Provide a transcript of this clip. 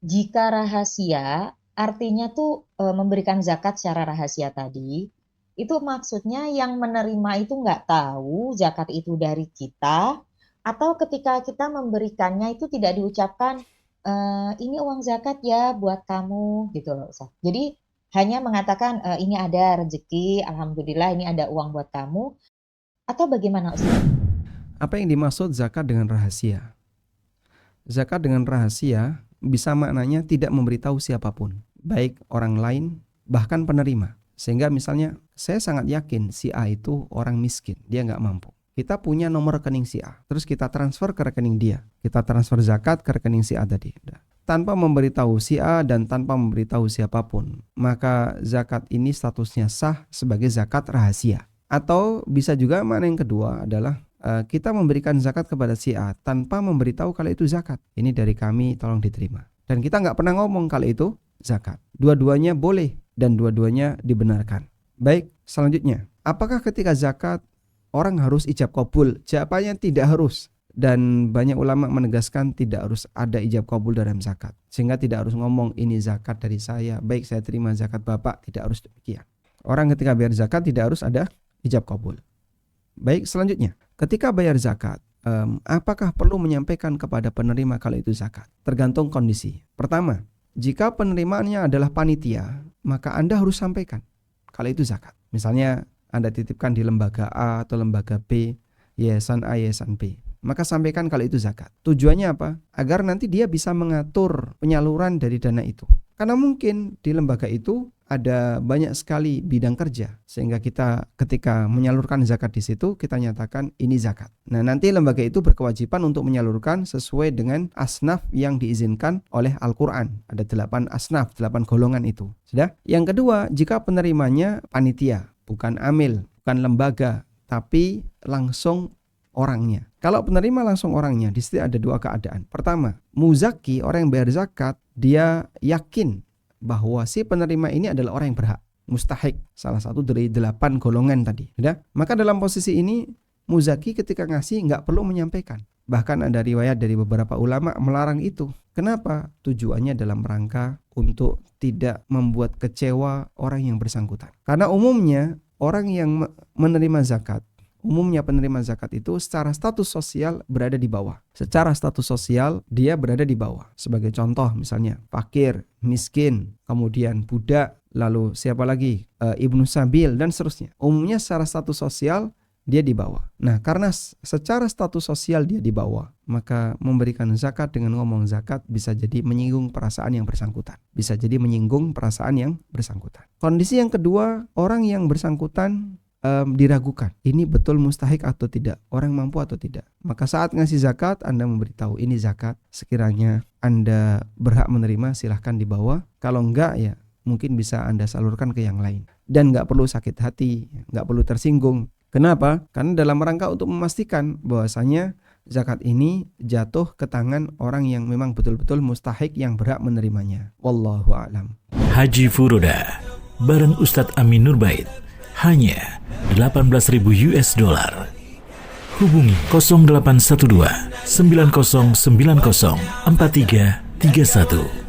Jika rahasia, artinya tuh, memberikan zakat secara rahasia tadi, itu maksudnya yang menerima itu nggak tahu zakat itu dari kita, atau ketika kita memberikannya itu tidak diucapkan, "Ini uang zakat ya buat kamu," gitu loh, Ustaz. Jadi hanya mengatakan, "Ini ada rezeki, alhamdulillah ini ada uang buat kamu," atau bagaimana, Ustaz? Apa yang dimaksud zakat dengan rahasia? Zakat dengan rahasia bisa maknanya tidak memberitahu siapapun, baik orang lain, bahkan penerima. Sehingga misalnya, saya sangat yakin si A itu orang miskin, dia nggak mampu. Kita punya nomor rekening si A, terus kita transfer ke rekening dia. Kita transfer zakat ke rekening si A tadi. Tanpa memberitahu si A dan tanpa memberitahu siapapun, maka zakat ini statusnya sah sebagai zakat rahasia. Atau bisa juga makna yang kedua adalah kita memberikan zakat kepada si A tanpa memberitahu kalau itu zakat. Ini dari kami, tolong diterima. Dan kita nggak pernah ngomong kalau itu zakat. Dua-duanya boleh dan dua-duanya dibenarkan. Baik, selanjutnya. Apakah ketika zakat orang harus ijab kabul? Jawabannya tidak harus. Dan banyak ulama menegaskan tidak harus ada ijab kabul dalam zakat. Sehingga tidak harus ngomong ini zakat dari saya. Baik, saya terima zakat Bapak. Tidak harus demikian. Orang ketika bayar zakat tidak harus ada ijab kabul. Baik, selanjutnya. Ketika bayar zakat, apakah perlu menyampaikan kepada penerima kalau itu zakat? Tergantung kondisi. Pertama, jika penerimaannya adalah panitia, maka Anda harus sampaikan kalau itu zakat. Misalnya Anda titipkan di lembaga A atau lembaga B, yayasan A, yayasan B. Maka sampaikan kalau itu zakat. Tujuannya apa? Agar nanti dia bisa mengatur penyaluran dari dana itu. Karena mungkin di lembaga itu ada banyak sekali bidang kerja, sehingga kita ketika menyalurkan zakat di situ kita nyatakan ini zakat. Nah, nanti lembaga itu berkewajiban untuk menyalurkan sesuai dengan asnaf yang diizinkan oleh Al-Quran. Ada 8 asnaf, 8 golongan itu. Sudah? Yang kedua, jika penerimanya panitia, bukan amil, bukan lembaga, tapi langsung orangnya. Kalau penerima langsung orangnya, di situ ada 2 keadaan. Pertama, muzaki, orang yang bayar zakat, dia yakin bahwa si penerima ini adalah orang yang berhak, mustahik, salah satu dari 8 golongan tadi. Ya? Maka dalam posisi ini, muzaki ketika ngasih nggak perlu menyampaikan. Bahkan ada riwayat dari beberapa ulama melarang itu. Kenapa? Tujuannya dalam rangka untuk tidak membuat kecewa orang yang bersangkutan. Karena umumnya orang yang menerima zakat, umumnya penerima zakat itu secara status sosial berada di bawah. Secara status sosial dia berada di bawah. Sebagai contoh misalnya fakir, miskin, kemudian budak, lalu siapa lagi? Ibnu Sabil dan seterusnya. Umumnya secara status sosial dia di bawah. Nah, karena secara status sosial dia di bawah, maka memberikan zakat dengan ngomong zakat bisa jadi menyinggung perasaan yang bersangkutan. Bisa jadi menyinggung perasaan yang bersangkutan. Kondisi yang kedua, orang yang bersangkutan diragukan, ini betul mustahik atau tidak, orang mampu atau tidak. Maka saat ngasih zakat, Anda memberitahu ini zakat, sekiranya Anda berhak menerima silahkan dibawa, kalau enggak ya mungkin bisa Anda salurkan ke yang lain. Dan enggak perlu sakit hati, enggak perlu tersinggung. Kenapa? Karena dalam rangka untuk memastikan bahwasanya zakat ini jatuh ke tangan orang yang memang betul-betul mustahik yang berhak menerimanya. Wallahu a'lam. Haji Furoda bareng Ustadz Amin Nurbait hanya $18.000. Hubungi 0812 9090 4331.